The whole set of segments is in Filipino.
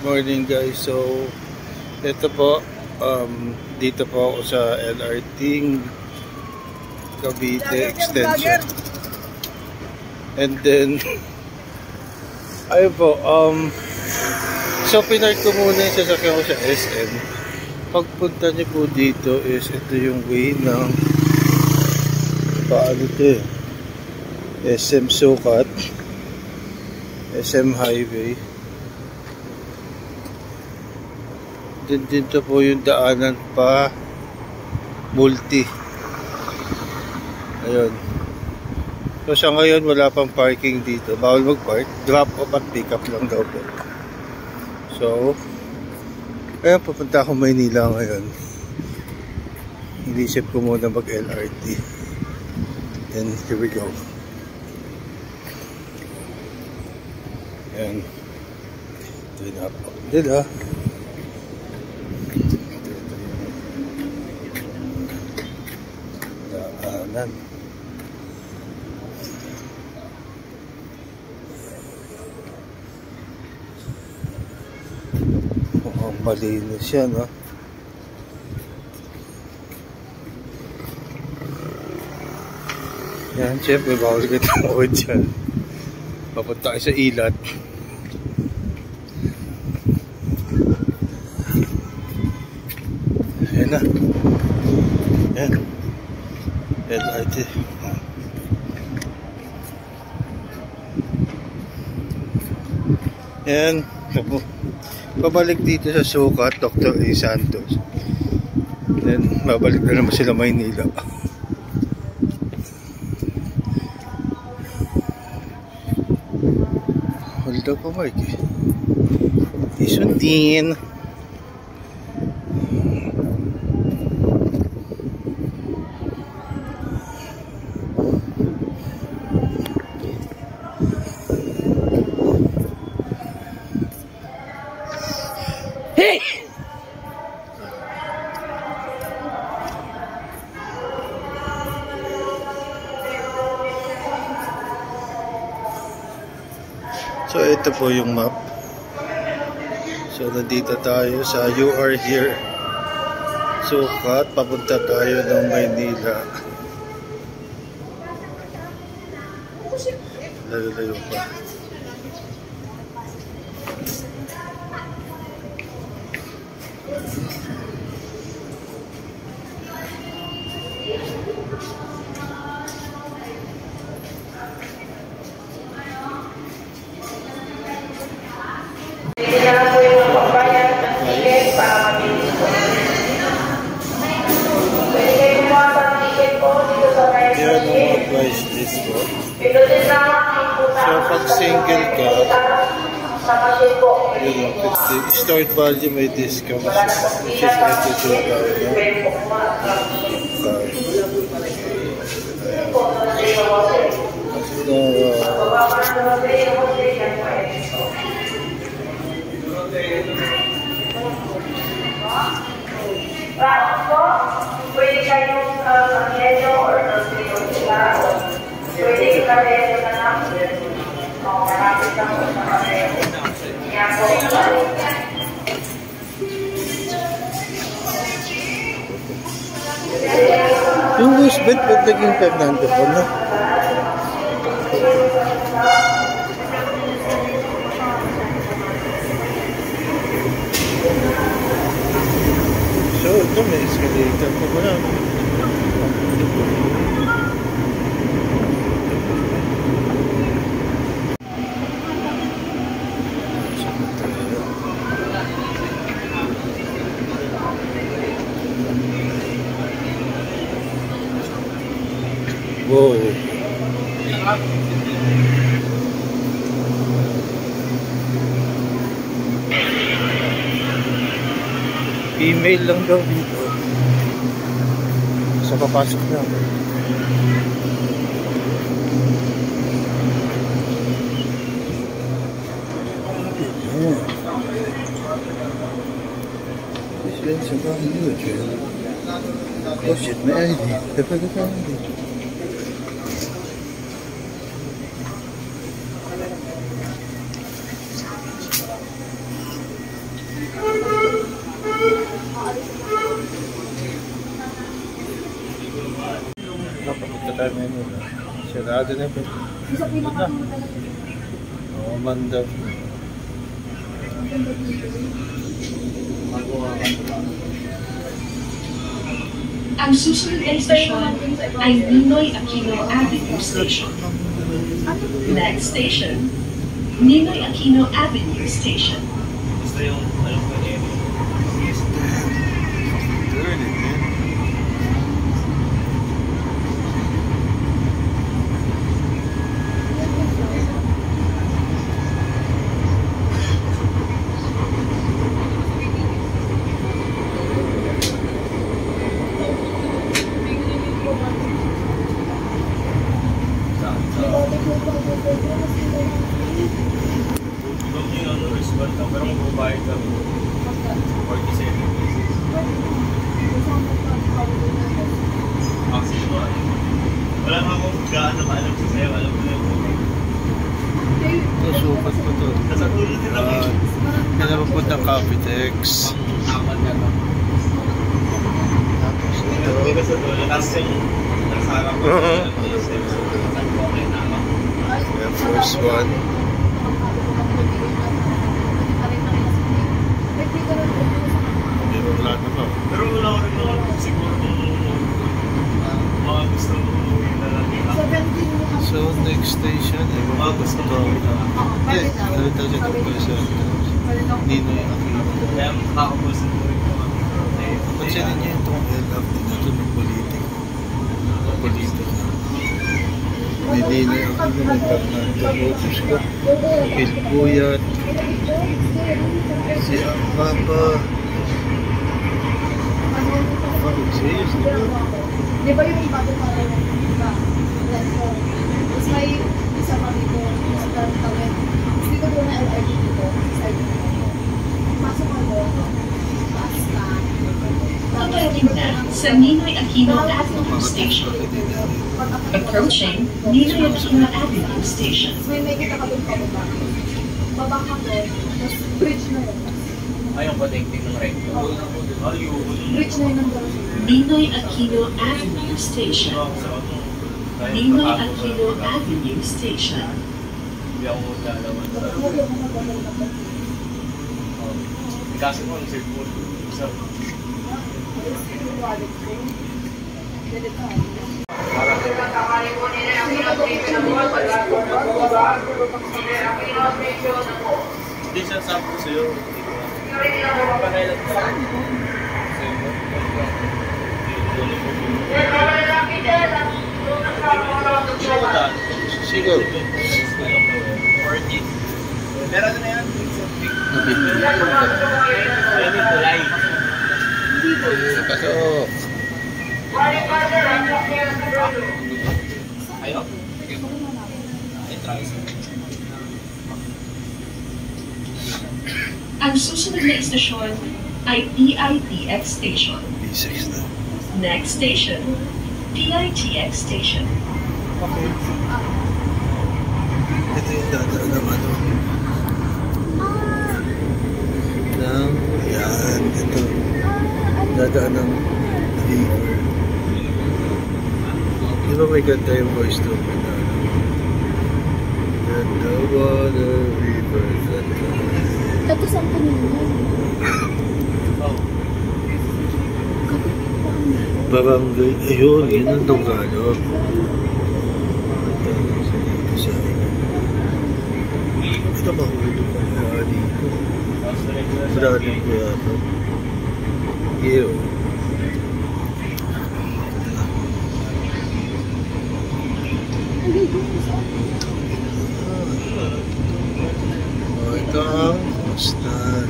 morning guys. So ito po, dito po ako sa LRT Cavite Extension. And then ayun po, so pinark ko muna yung sasakyan ko sa SM. Pagpunta niyo po dito is ito yung way ng paano ito SM Sukat, SM Highway. Then dito po yung daanan pa multi. Ayun. So sa ngayon wala pang parking dito. Bawal mag-park. Drop off at pick up lang daw po. So ayun, pupunta ako Maynila ngayon. Inisip ko muna mag-LRT. Then here we go. Ayan. Ito na po nila. Daanan. Mukhang malinis yan, no? Yan, syempre, bawal ka tawad dyan. Papunta kayo sa ilat. Ayan na. Ayan. LRT. Ayan. Babalik dito sa Sukat, Dr. A. Santos. Then, babalik na naman sila Maynila. Hold up po, Mike. Isundin. Hey! So ito po yung map. So nandito tayo sa You Are Here Sukat, papunta tayo ng Maynila. Layo-layo pa. Hindi na lang po yung pagbayad ng ticket para mabilis po. Pwede kayo kumuha ng ticket po dito sa Ryan Yan ang mga price list po. Pinutin lang ang puta. So pag single ka, sa machine po. yun, start value may discount, which is attitude tayo, no? Pwede kayong pag-yelo or pwede i-carelo na lang. Marapit lang po sa carelo. Yan po. Yung Roosevelt, ba't naging Fernando po, no? So, ito may escalator po ba na? Wow. Email lang daw dito. So papasok na. This is about you, Joe. Oh shit, my ID. terminal. Sirado na po. Doon na. Oo, mandap. Ang susunod na istasyon ay Ninoy Aquino Avenue Station. Next station, Ninoy Aquino Avenue Station. Gusto yung alam ko eh. Pero magbabayad kami 47 pesos. Actually, wala nga akong gaano maalam sa sayo. Alam ko na yung Ito, sukat ko to. nasa tulad din ako. Yan na mapunta Capitex. Pang-apat na to. Tapos ito. Hindi ka sa tulad. Tapos yung nasa harap ko. Okay na ako. Air Force One. Wala na ba? Pero wala ko rin naman siguro mga gusto mo na lang. So, next station, Mga gusto mo Hindi, ano talaga ito pa sa Ninoy Aquino. kaya makakabusin mo rin mga Pansinin niyo itong LRT na ito ng politik. May Ninoy Aquino, may Fernando Rosas ko, Pilpuyat, si Papa. Serious, di ba? Di ba yung iba ko para yung iba? Tapos may isa pa dito, sa Tawid. Dito doon na LRT dito, sa side dito. Pasok ko doon, taas ka. Paparating na sa Ninoy Aquino Avenue Station. Approaching Ninoy Aquino Avenue Station. May kita ka doon pababa. Baba ka doon, tapos bridge na yun. Ayong connecting ng right ko. Bridge na yun ng doon. Ninoy Aquino Avenue Station. Ninoy Aquino Avenue Station. Hindi ako magdalaman. Kasi mo, ang cellphone. Hindi siya sabi ko sa'yo. Sigaw. 40. Meron na yan. Ayun yung tulay. Pasok. Ayaw? Ay, try. Ang susunod na istasyon ay PITX Station. B6 na. Next station, PITX Station. Okay. Ito yung dadaan ng ano. Yan, ito. Dadaan ng river. Di ba may ganda yung voice to me na ganda water river ganda. Ito saan ka nyo? Barangay, ayun, yun ang Tagalog. Ito mahulog ang mga dito. Maraming ko yata. Ew. Ito ang hostel.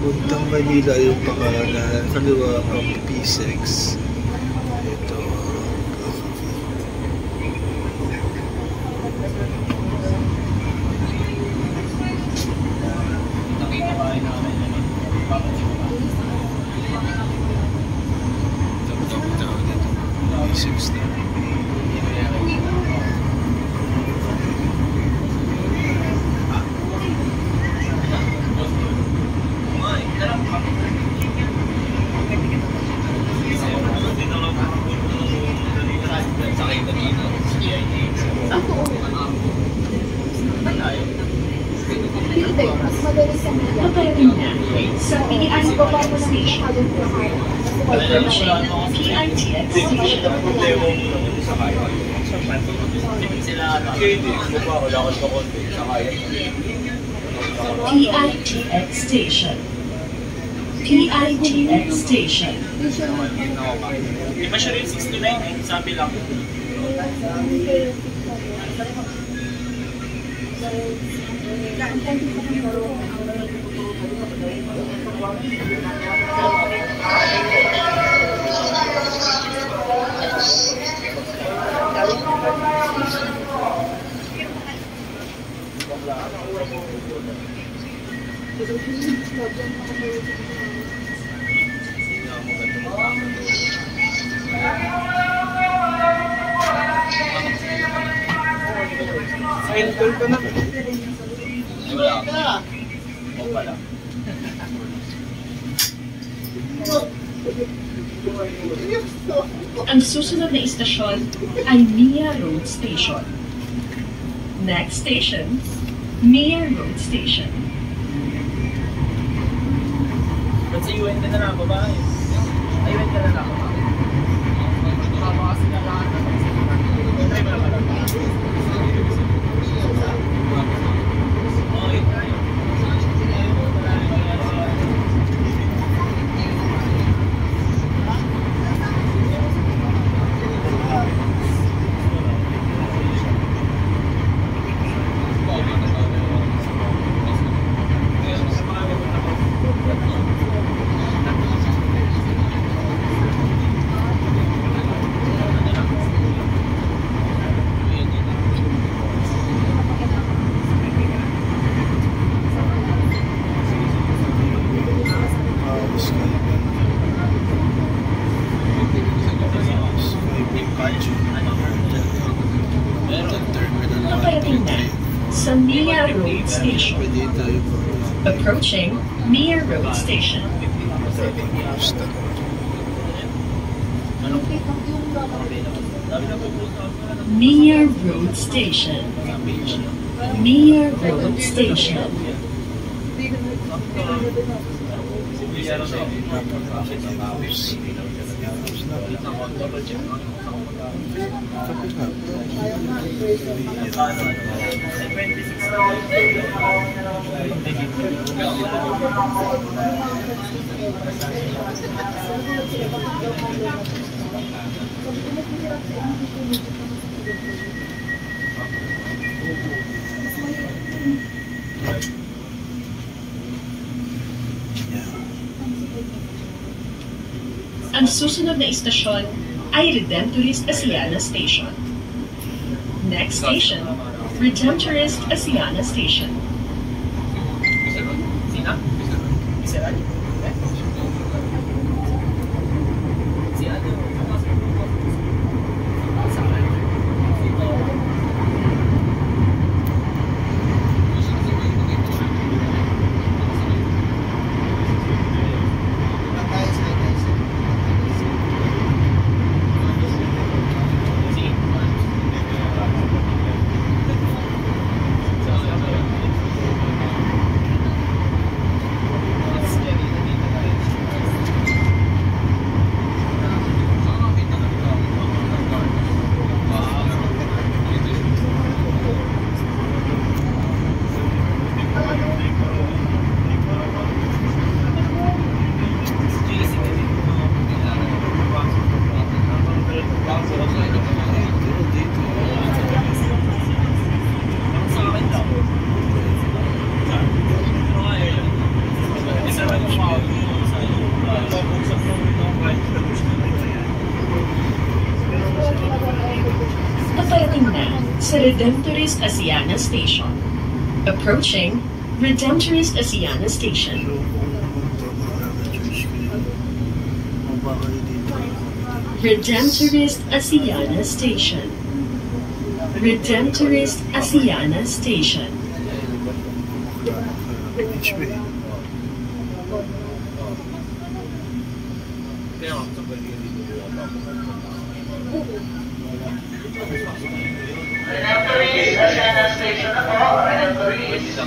Papuntang Manila yung pangalan. Kaliwa ang P6. Ito P6 na. Sa Mabilis sa mga. Paparating na sa PITX Baba mo na Station. halong lakad. Approaching PITX Station. PITX Station. PITX Station. Di ba siya rin 69 eh? Sabi lang. Enter ka na. Ang susunod na istasyon ay Mia Road Station. Next station, Mia Road Station. Ba't sa UN ka na lang, babae? Ay, UN ka na lang, babae. Tama kasi na lahat na ay, wala pala. Okay, tayo. Paparating na sa Mia Road Station. Pwede tayo Approaching Mia Road Station. Mia Road Station. Mia Road Station. Ang susunod na istasyon ay Redemptorist Asiana Station. Next station, Redemptorist Asiana Station. Sina? Miseral? Si ano? Paparating na sa Redemptorist Asiana Station. Approaching Redemptorist Asiana Station. Redemptorist Asiana Station. Redemptorist Asiana Station. Redemptorist Asiana Station na po. Redemptorist.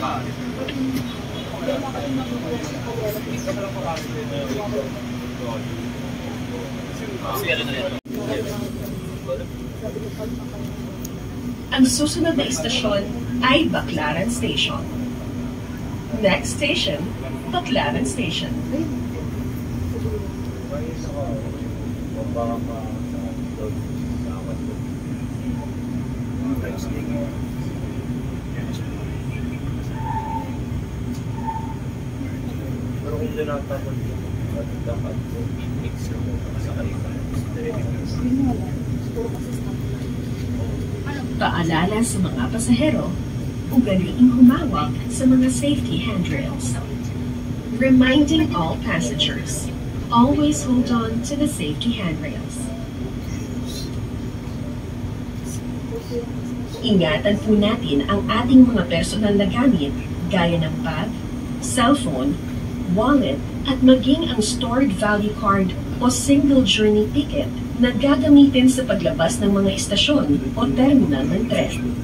Ang susunod na istasyon ay Baclaran Station. Next station, Baclaran Station. Pero kung tinatapon ko, dapat ko i-mix mo sa kanila. Paalala sa mga pasahero, ugaliing humawak sa mga safety handrails. Reminding all passengers, always hold on to the safety handrails. Ingatan po natin ang ating mga personal na gamit gaya ng bag, cellphone, wallet, at maging ang stored value card o single journey ticket na gagamitin sa paglabas ng mga istasyon o terminal ng tren.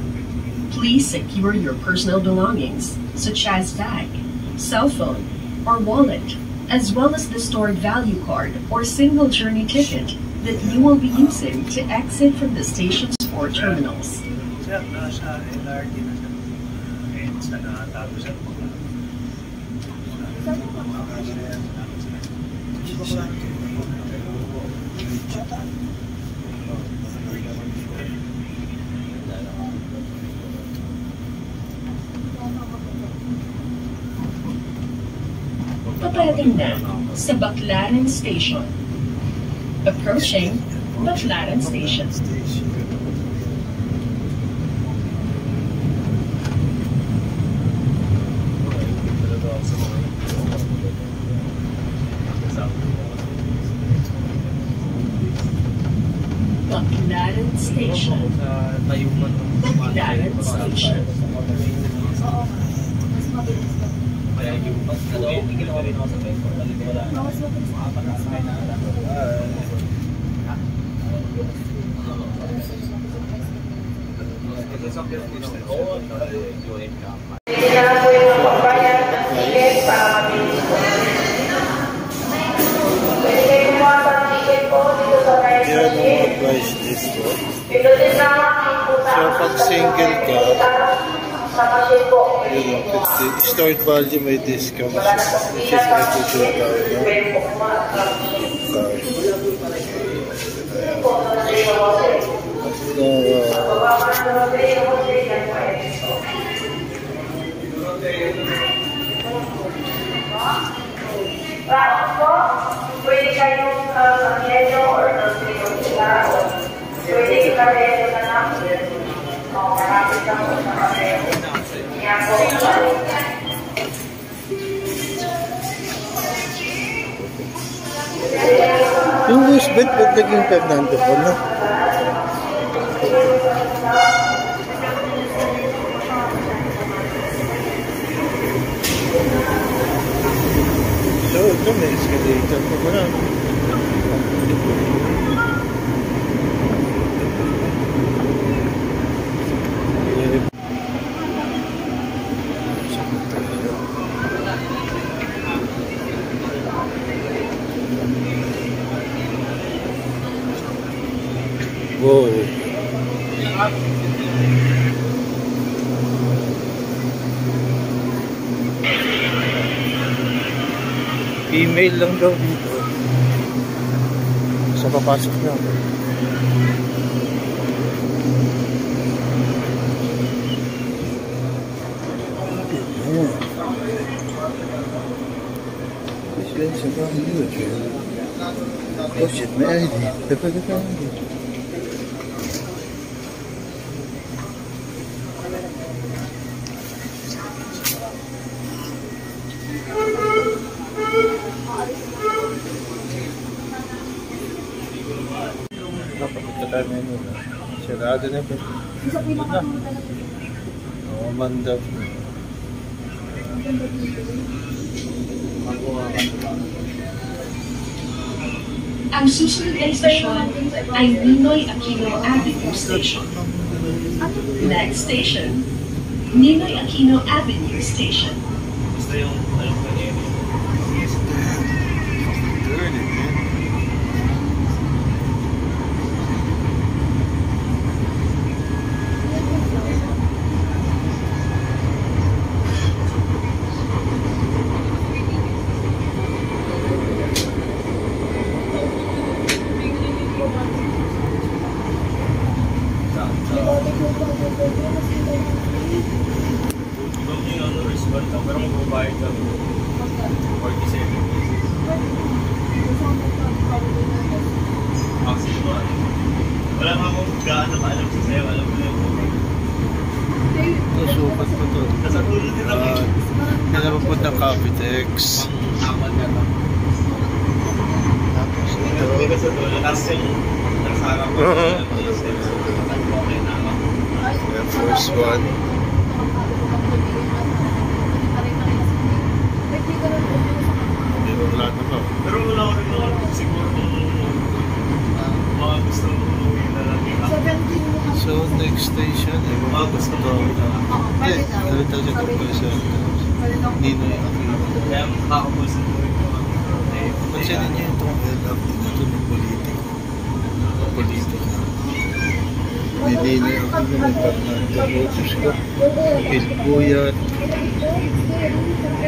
Please secure your personal belongings such as bag, cellphone, or wallet, as well as the stored value card or single journey ticket that you will be using to exit from the stations or terminals. Sir, nasa LRT na siya. Eh, sa nakatago siya. Paparating na sa Baclaran Station. Approaching Baclaran Station. Baclaran Station. Baclaran Station. Oo. Mas mabilis ba? Kaya yung ginawa rin ako sa Facebook, wala na. Mas mabilis ba? Hindi na lang po yung pagbayad ng ticket para mabilis po. Pwede kayo kumuha ng ticket po dito sa Yan Metro ang Gate. advice dito. Pindutin lang ang puta. So, pag single ka, sa machine po. yun ang 50. Stored value may discount siya. Which is equal tayo ng Pwede po kumuha ng card. Tapos po, pwede kayong pag-yelo or pwede i-karelo na lang. Marapit lang po sa karelo. Yan po. Yung Roosevelt, ba't naging Fernando pa na? So, ito may escalator pa ba na? Wow. Email lang daw dito. Sa papasok na. This is about you, oh shit, my ID. Napapunta tayo ngayon. Sirado na po. Isa pinakapunta na po. Oo, mandap. Ang susunod na istasyon ay Ninoy Aquino Avenue Station. Next station, Ninoy Aquino Avenue Station. Basta yung alam ko niya. Yes, fucking dirty, man. Ibang yung ano, restaurant lang, pero magbabayad ka 47. Actually mo, wala nga akong gaano maalam sa sayo, alam mo lang. Ito, sukat ko to. Nasa ulo din lang eh. Kaya mapunta Capitex. Pang-apat na lang. Tapos ito. Hindi ka sa dulo, tapos yung nagsarap ko. Okay na ako. Air Force One. Hindi mo wala na pa. Pero wala ko rin naman siguro kung mga gusto mo na lang yung So, next station, mga gusto mo Hindi, ganun tayo sa Corporation. Ninoy Aquino. kaya makakapusin mo rin yung Pansinin niyo itong LF dito ng politiko. Politika. May Ninoy Aquino, may Fernando Rosas ko, El Puyat,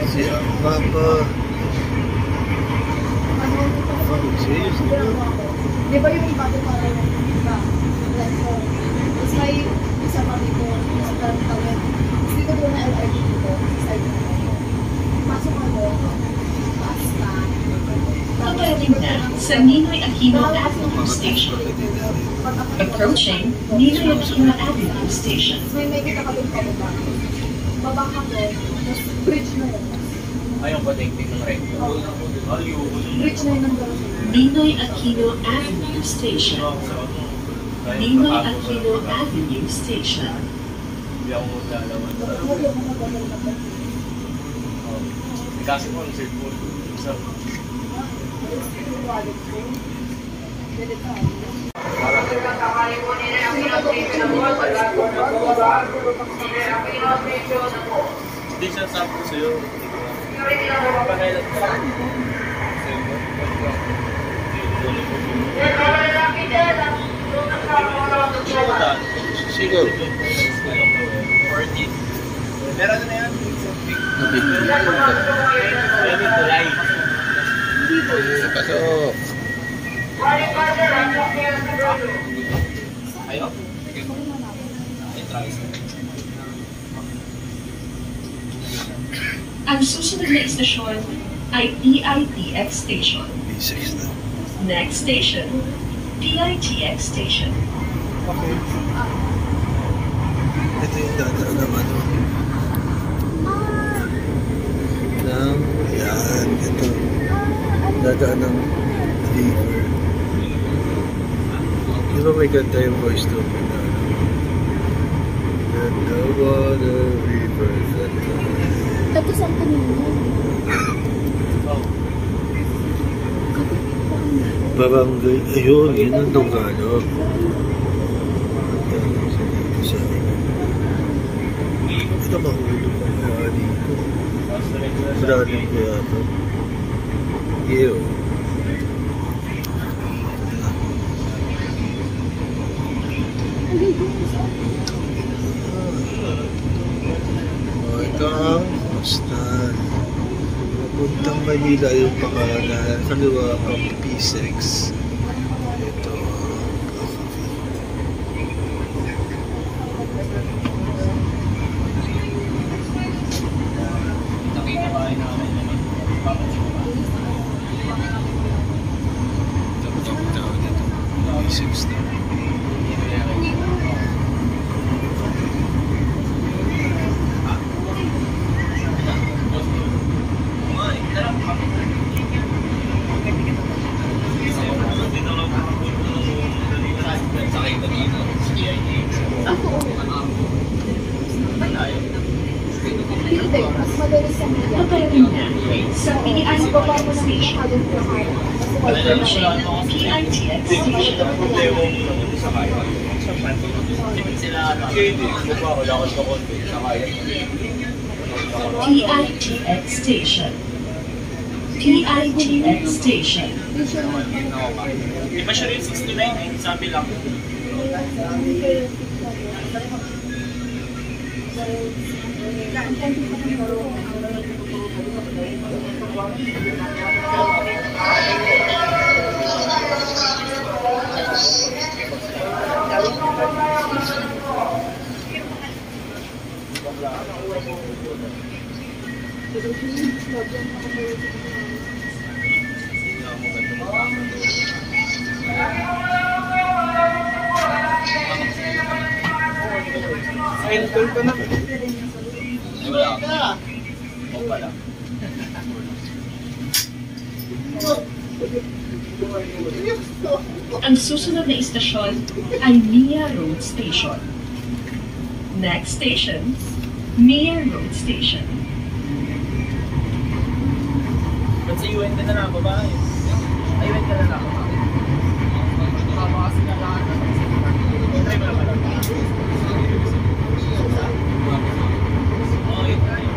si Papa. Serious, di ba? Di ba yung iba doon parang iba? Tapos may isa pa dito, isa pa rin tawid. Hindi ko doon na LRT dito, side na ako. Pasok ako, taas ka. Paparating na sa Ninoy Aquino Avenue Station. Approaching Ninoy Aquino Avenue Station. May kita ka doon pa ba? Baba ka doon, tapos bridge na yun. ayong patingting ng recto. Bridge na yun ng gano'n. Ninoy Aquino Avenue Station. Ninoy Aquino Avenue Station. Hindi ako maglalaman. Kasi po ang cellphone. Sa hindi siya sabi ko sa'yo. Pakailan ka. Siguro. 40. Meron na yan. Yan yung tulay. Pasok. Ayun. Ang susunod na istasyon ay PITX Station. B6 na. Next station, PITX Station. Okay. Ito yung dadaan ng ano. Yan. Ito. Dadaan ng river. Di ba may ganda yung voice to me na ano? Let the water river that Tapos ang kanina. barangay. Ayun, yun ang Tagalog. Ito mahulog ang kaya dito. Maraming ko yata. Ew. Ito ang hostan. Papuntang Manila yung pakanan. Kaliwa ang P6. Ito ang Nakita ba ay namin naman? P6 na. Hindi, mas madalas sa media. Paparating na sa PITX Baba mo ng Station. halong plakar. Approaching PITX Station. Sila, wala ko sa konti. Sa kaya. PITX Station. PITX Station. Di ba siya rin 69 sabi lang? Enter ka na. Wala. O pala. Ang susunod na istasyon ay Mia Road Station. Next station, Mia Road Station. Ba't sa UN ka na lang, babae? Ay, UN ka na lang, babae. Tama kasi na lahat na sa try mo naman. Oo, yun tayo.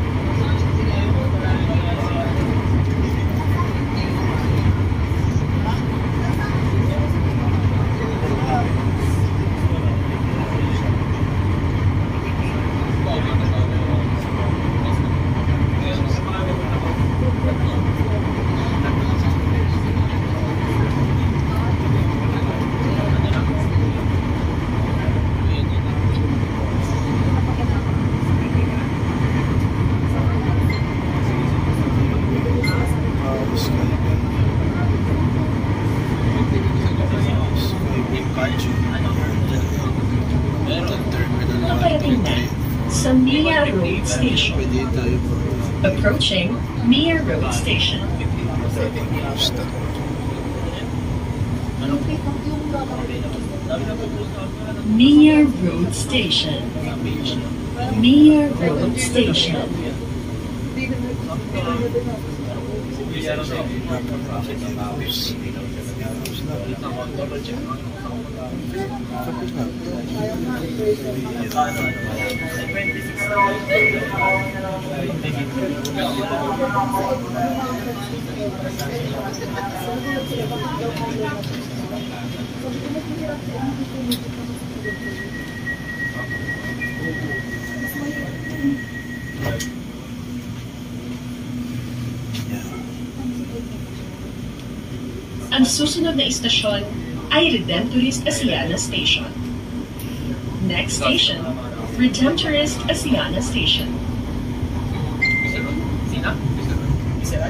Paparating na sa Mia Road Station. Approaching Mia Road Station. Mia Road Station. Mia Road Station. Ang susunod na istasyon ay Redemptorist Asiana Station. Next station, Redemptorist Asiana Station. Sina? Sina?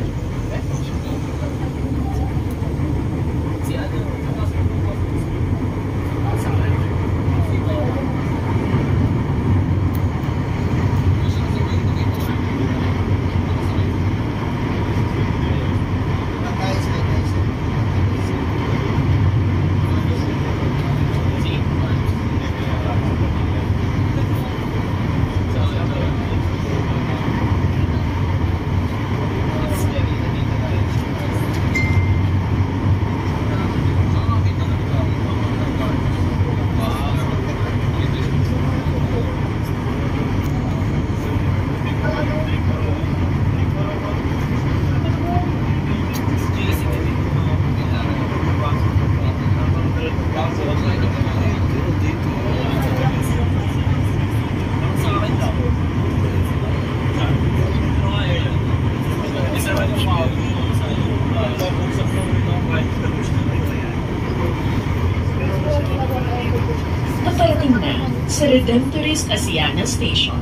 Paparating na sa Redemptorist Asiana Station.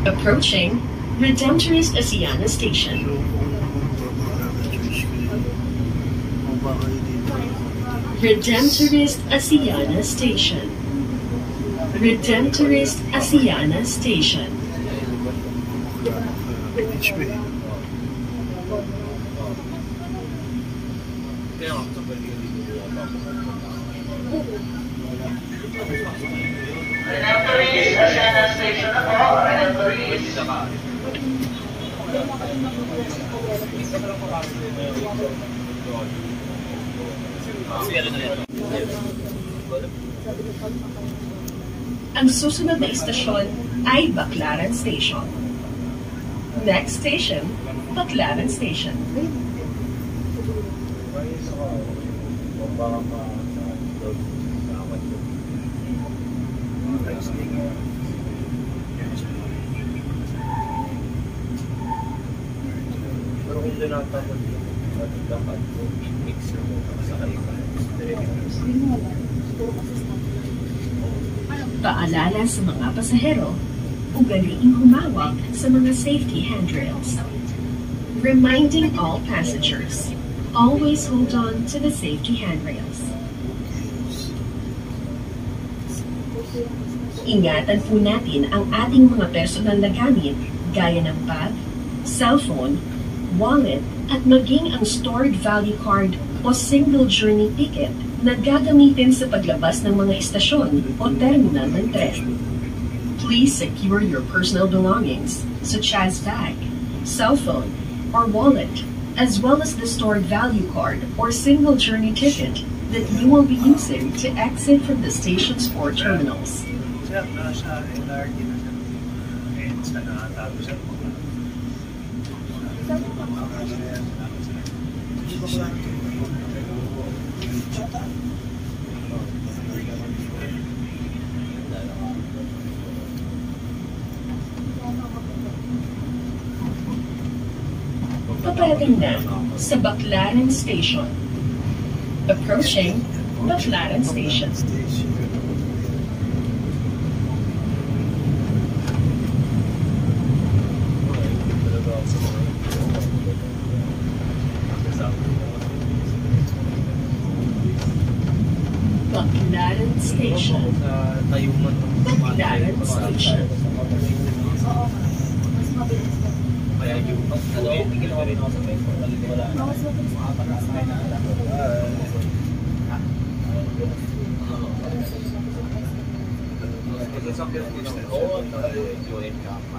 Approaching Redemptorist Asiana Station. Redemptorist Asiana Station. Redemptorist Asiana Station. Redemptorist Asiana Station na po. Redemptorist. Ang susunod na istasyon ay Baclaran Station. Next station, Baclaran Station. Pero kung doon ang tapos yung dapat ko, mix mo sa kaiba. Paalala sa mga pasahero, ugaliing humawak sa mga safety handrails. Reminding all passengers, always hold on to the safety handrails. Ingatan po natin ang ating mga personal na gamit gaya ng bag, cellphone, wallet, at maging ang stored value card o single journey ticket na gagamitin sa paglabas ng mga istasyon o terminal ng tren. Please secure your personal belongings such as bag, cellphone, or wallet, as well as the stored value card or single journey ticket that you will be using to exit from the station's 4 terminals. Sir, nasa LRT na siya. And sa nakatago siya. Paparating na sa Baclaran Station. Approaching Baclaran Station. Baclaran Station. Sa tayuman ng Baclaran Station. Oo. Mas mabilis ko. kaya yung ginawa rin ako sa Facebook, wala na. Mas mabilis ko. Kasi sa Facebook, oo, join ka.